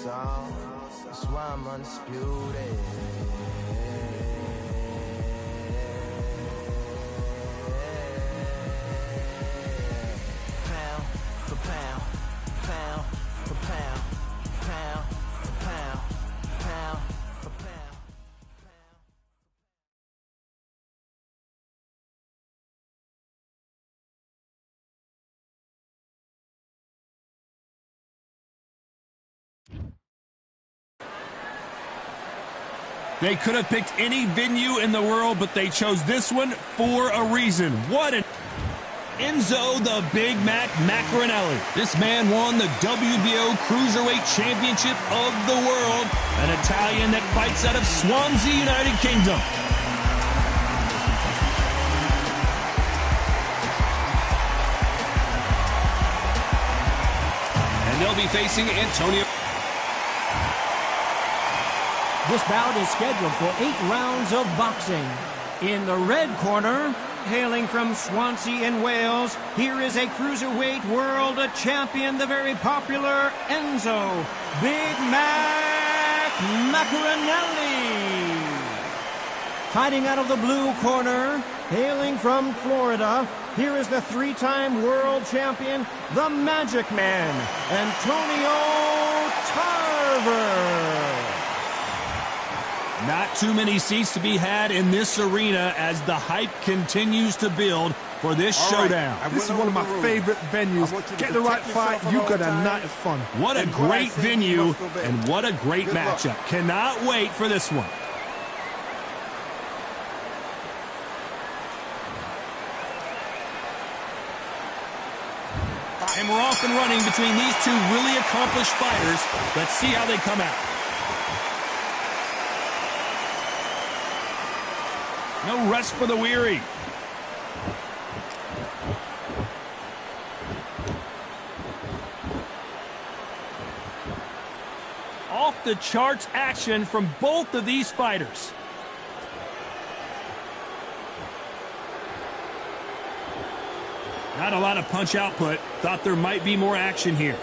so that's why I'm undisputed. Pound for pound, pound for pound, pound for pound, pound for pound. They could have picked any venue in the world, but they chose this one for a reason. What an... Enzo the Big Mac Macarinelli. This man won the WBO Cruiserweight Championship of the world. An Italian that fights out of Swansea, United Kingdom. And they'll be facing Antonio. This bout is scheduled for 8 rounds of boxing. In the red corner, hailing from Swansea in Wales, here is a cruiserweight world champion, the very popular Enzo Big Mac Macarinelli. Fighting out of the blue corner, hailing from Florida, here is the 3-time world champion, the Magic Man, Antonio Tarver. Not too many seats to be had in this arena as the hype continues to build for this showdown. This is one of my favorite venues. Get the right fight, you got a night of fun. What a great venue and what a great matchup. Cannot wait for this one. And we're off and running between these two really accomplished fighters. Let's see how they come out. No rest for the weary. Off the charts action from both of these fighters. Not a lot of punch output. Thought there might be more action here.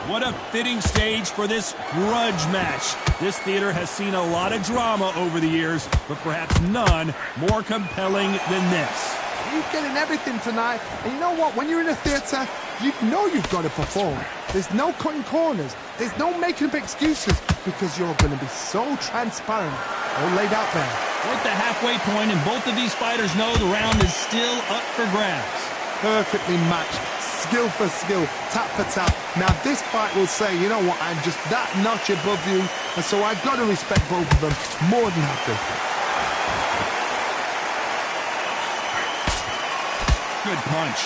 What a fitting stage for this grudge match. This theater has seen a lot of drama over the years, but perhaps none more compelling than this. You're getting everything tonight, and you know what? When you're in a theater, you know you've got to perform. There's no cutting corners. There's no making up excuses, because you're going to be so transparent, all laid out there. We're at the halfway point, and both of these fighters know the round is still up for grabs. Perfectly matched. Skill for skill, tap for tap. Now this fight will say, you know what, I'm just that notch above you, and so I've got to respect both of them more than happy. Good punch.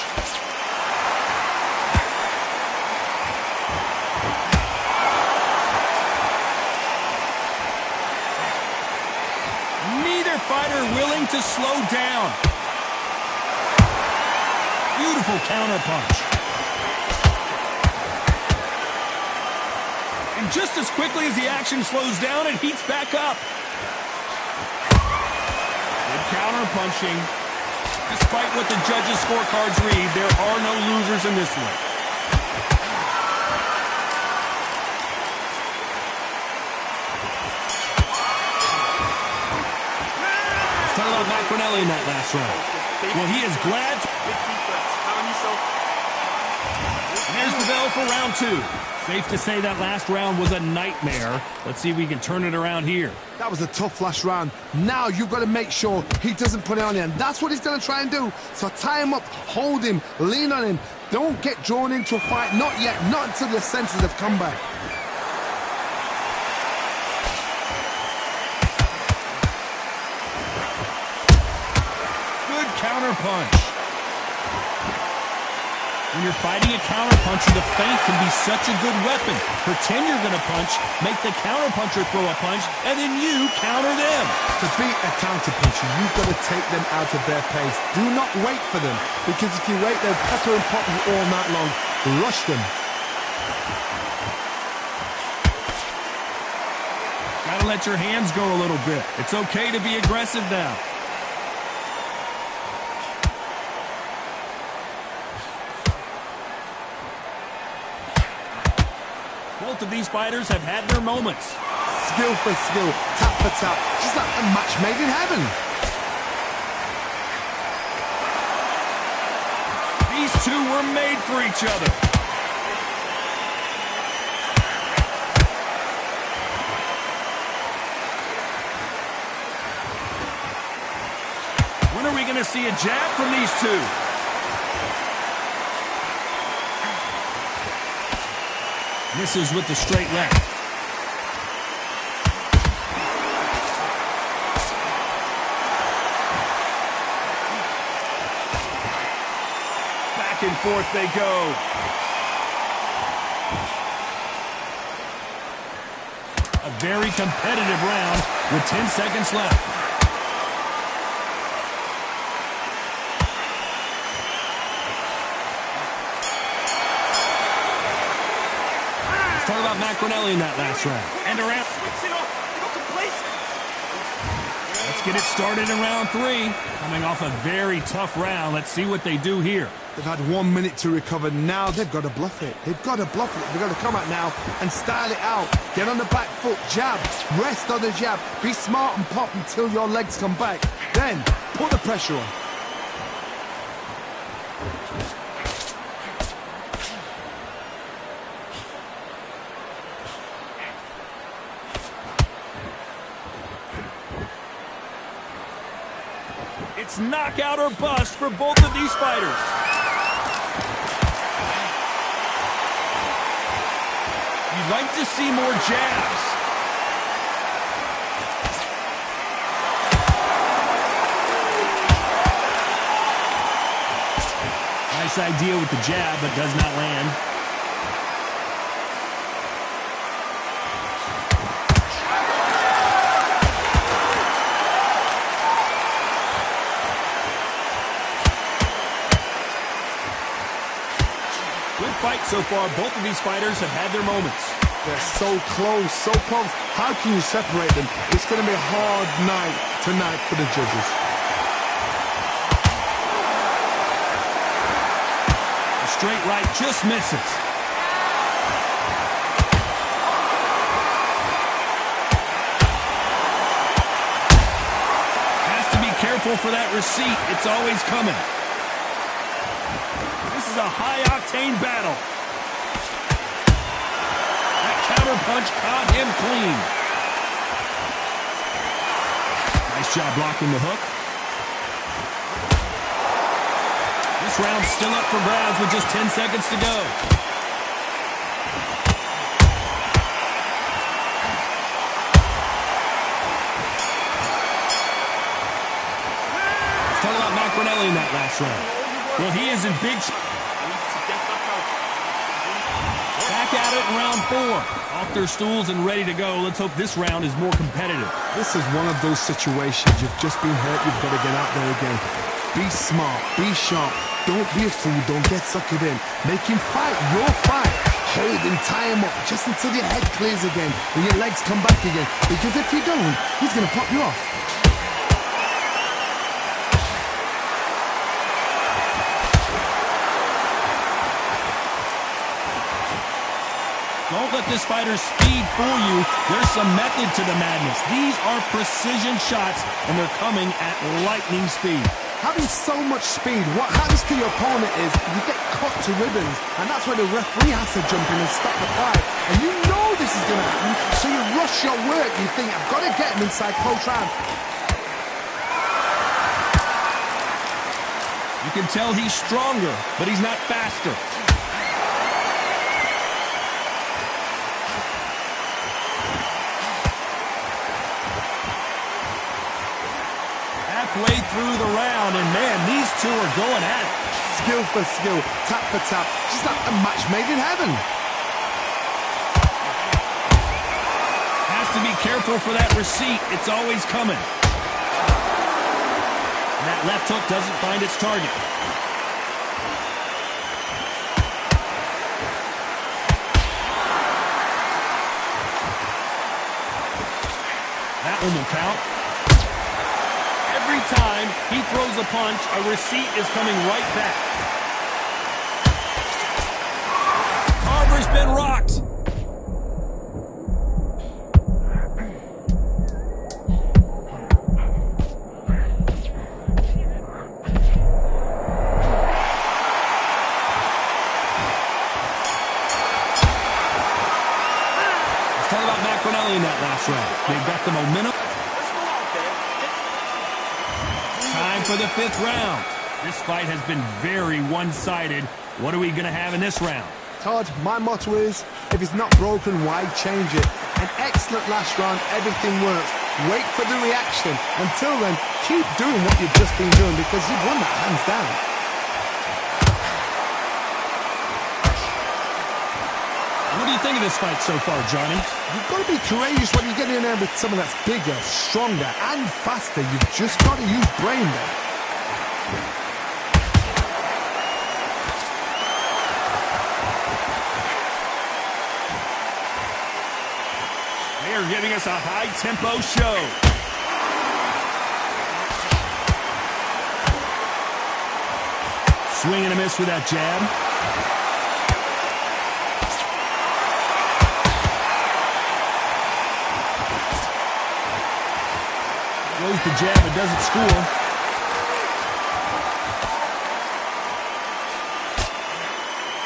Neither fighter willing to slow down. Beautiful counter punch. And just as quickly as the action slows down, it heats back up. Good counter punching. Despite what the judges' scorecards read, there are no losers in this one. Let's talk about Macarinelli in that last round. Well, he is glad to... And there's the bell for round 2. Safe to say that last round was a nightmare. Let's see if we can turn it around here. That was a tough last round. Now you've got to make sure he doesn't put it on you, and that's what he's going to try and do. So tie him up, hold him, lean on him. Don't get drawn into a fight. Not yet. Not until the senses have come back. Good counter punch. When you're fighting a counterpuncher, the feint can be such a good weapon. Pretend you're going to punch, make the counterpuncher throw a punch, and then you counter them. To beat a counterpuncher, you've got to take them out of their pace. Do not wait for them, because if you wait, they'll pepper and pop you all night long. Rush them. Gotta let your hands go a little bit. It's okay to be aggressive now. Both of these fighters have had their moments. Skill for skill, tap for tap, just like a match made in heaven. These two were made for each other. When are we going to see a jab from these two? Misses with the straight left. Back and forth they go. A very competitive round with 10 seconds left. Talk about Macronelli in that last round. And around. Let's get it started in round 3. Coming off a very tough round. Let's see what they do here. They've had 1 minute to recover. Now they've got to bluff it. They've got to bluff it. They've got to come out now and style it out. Get on the back foot, jab, rest on the jab. Be smart and pop until your legs come back. Then put the pressure on. It's knockout or bust for both of these fighters. You'd like to see more jabs. Nice idea with the jab, but does not land. Fight so far. Both of these fighters have had their moments. They're so close, so close. How can you separate them? It's going to be a hard night tonight for the judges. A straight right just misses. Has to be careful for that receipt. It's always coming. This is a high-octane battle. That counter punch caught him clean. Nice job blocking the hook. This round's still up for grabs with just 10 seconds to go. Let's talk about Macronelli in that last round. Well, he is in big... Back at it in round 4. Off their stools and ready to go. Let's hope this round is more competitive. This is one of those situations. You've just been hurt. You've got to get out there again. Be smart. Be sharp. Don't be a fool. Don't get suckered in. Make him fight your fight. Hold him, tie him up just until your head clears again and your legs come back again. Because if you don't, he's going to pop you off. Don't let this fighter's speed fool you. There's some method to the madness. These are precision shots, and they're coming at lightning speed. Having so much speed, what happens to your opponent is you get cut to ribbons, and that's where the referee has to jump in and stop the fight. And you know this is going to happen, so you rush your work. You think, I've got to get him inside close round. You can tell he's stronger, but he's not faster. Halfway through the round, and man, these two are going at it. Skill for skill, tap for tap, just like a match made in heaven. Has to be careful for that receipt. It's always coming. And that left hook doesn't find its target. That one will count. Every time he throws a punch, a receipt is coming right back. Carver's been rocked. last round. They've got the momentum. Time for the 5th round. This fight has been very one-sided. What are we going to have in this round? Todd, my motto is, if it's not broken, why change it? An excellent last round, everything works. Wait for the reaction. Until then, keep doing what you've just been doing because you've won that hands down. What do you think of this fight so far, Johnny? You've got to be courageous when you get in there with someone that's bigger, stronger, and faster. You've just got to use brain there. They are giving us a high-tempo show. Swing and a miss with that jab. Throws the jab, it doesn't score.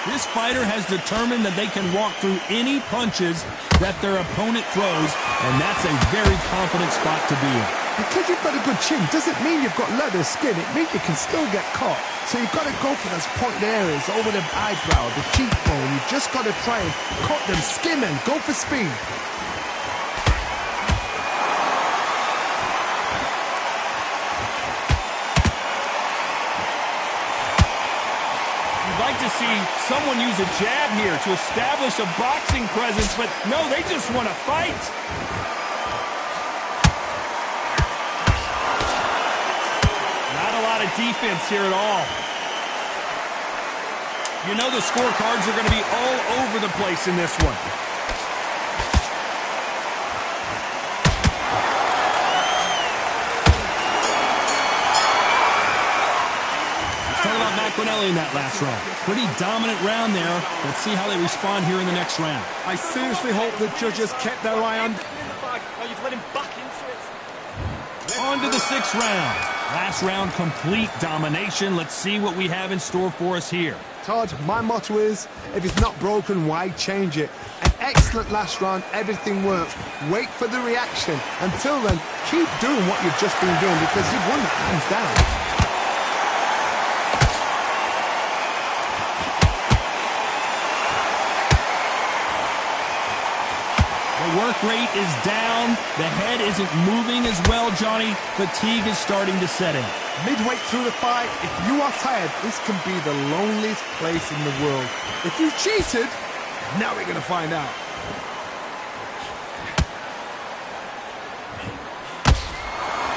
This fighter has determined that they can walk through any punches that their opponent throws, and that's a very confident spot to be in. Because you've got a good chin doesn't mean you've got leather skin. It means you can still get caught. So you've got to go for those pointed areas over the eyebrow, the cheekbone. You've just got to try and cut them, skim them, go for speed. You'd like to see someone use a jab here to establish a boxing presence, but no, they just want to fight. Not a lot of defense here at all. You know the scorecards are going to be all over the place in this one. In that last round. Pretty dominant round there. Let's see how they respond here in the next round. I seriously hope the judges kept their eye on. On to the 6th round. Last round, complete domination. Let's see what we have in store for us here. Todd, my motto is, if it's not broken, why change it? An excellent last round, everything works. Wait for the reaction. Until then, keep doing what you've just been doing because you've won that hands down. Work rate is down. The head isn't moving as well, Johnny. Fatigue is starting to set in. Midway through the fight, if you are tired, this can be the loneliest place in the world. If you cheated, now we're going to find out.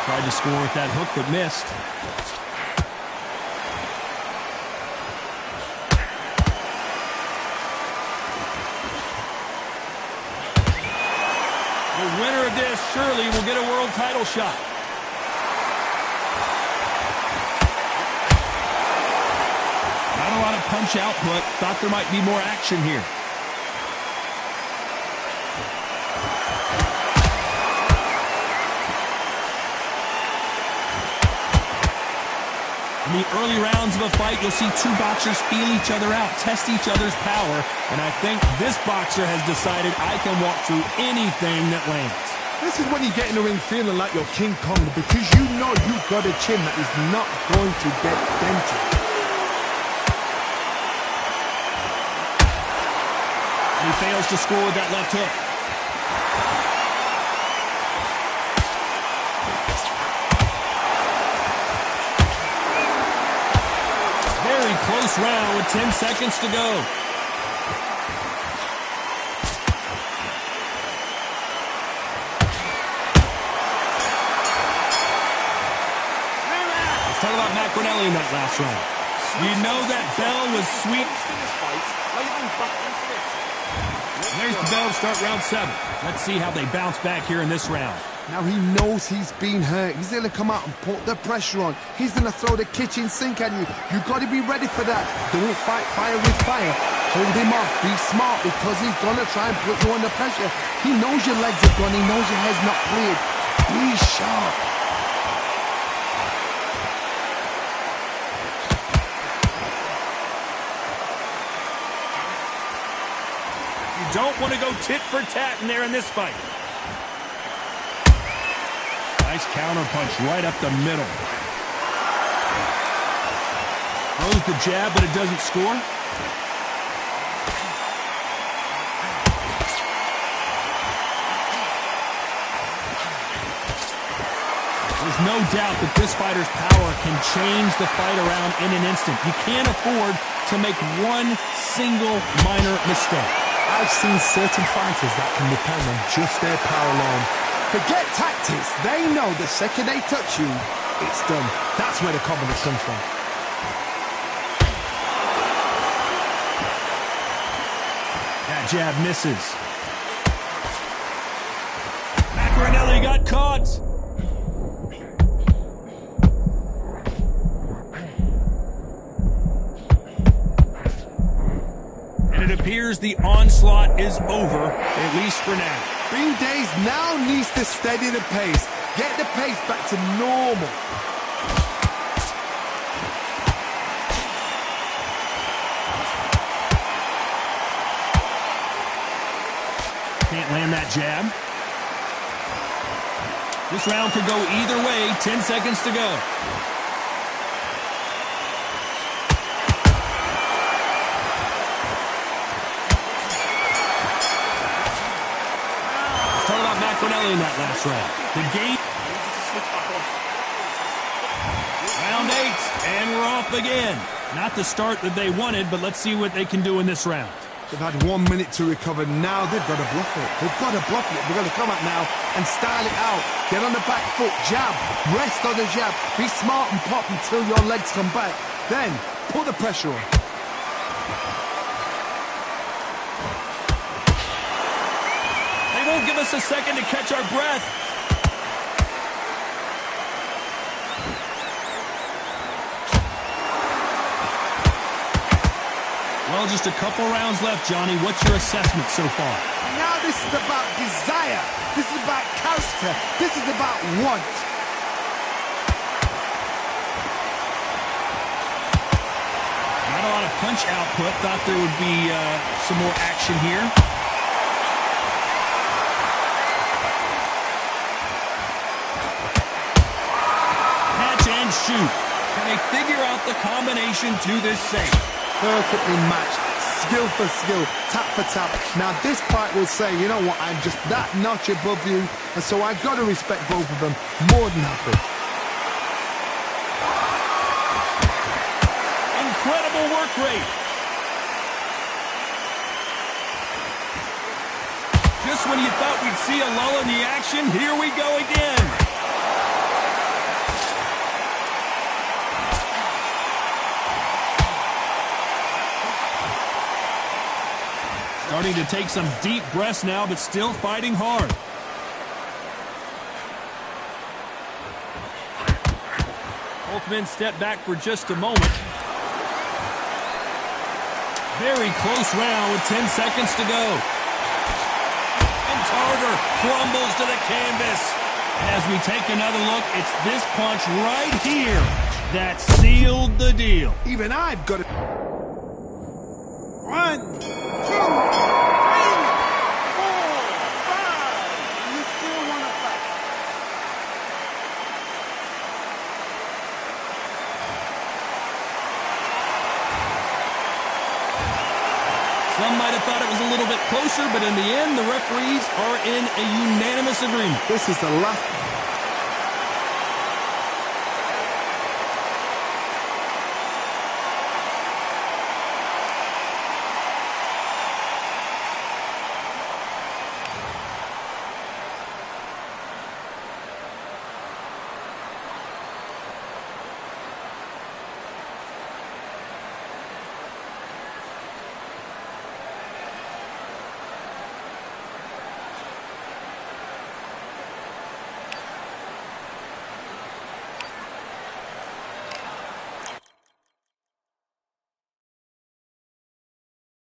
Tried to score with that hook, but missed. The winner of this surely will get a world title shot. Not a lot of punch output. Thought there might be more action here. In the early rounds of a fight, you'll see two boxers feel each other out, test each other's power, and I think this boxer has decided I can walk through anything that lands. This is when you get in the ring feeling like you're King Kong because you know you've got a chin that is not going to get dented. He fails to score with that left hook. Very close round with 10 seconds to go. Let's talk about Macronelli in that last round. You know that bell was sweet. There's the bell to start round 7. Let's see how they bounce back here in this round. Now he knows he's been hurt. He's going to come out and put the pressure on. He's going to throw the kitchen sink at you. You've got to be ready for that. Don't fight fire with fire. Hold him off. Be smart because he's going to try and put you under pressure. He knows your legs are gone. He knows your head's not cleared. Be sharp. You don't want to go tit for tat in there in this fight. Nice counter punch right up the middle. Throws the jab, but it doesn't score. There's no doubt that this fighter's power can change the fight around in an instant. You can't afford to make one single minor mistake. I've seen certain fighters that can depend on just their power alone. Forget tactics. They know the second they touch you, it's done. That's where the confidence comes from. That jab misses. Macaronelli got caught. And it appears the onslaught is over, at least for now. Green Days now needs to steady the pace. Get the pace back to normal. Can't land that jab. This round could go either way. 10 seconds to go. Let's talk about Macaronelli in that last round. The game. Round 8, and we're off again. Not the start that they wanted, but let's see what they can do in this round. They've had 1 minute to recover. Now they've got to bluff it. They've got to bluff it. They've got to come up now and style it out. Get on the back foot, jab, rest on the jab. Be smart and pop until your legs come back. Then put the pressure on. They won't give us a second to catch our breath. Well, just a couple rounds left, Johnny. What's your assessment so far? Now this is about desire. This is about character. This is about want. Not a lot of punch output. Thought there would be some more action here. Catch and shoot. Can they figure out the combination to this safe? Perfectly matched, skill for skill, tap for tap. Now this fight will say, you know what, I'm just that notch above you, and so I've got to respect both of them more than happy. Incredible work rate. Just when you thought we'd see a lull in the action, here we go again. Starting to take some deep breaths now, but still fighting hard. Both men step back for just a moment. Very close round with 10 seconds to go. And Tarver crumbles to the canvas. As we take another look, it's this punch right here that sealed the deal. Even I've got it. 1, 2, 3, 4, 5. You still want to fight? Some might have thought it was a little bit closer, but in the end, the referees are in a unanimous agreement. This is the last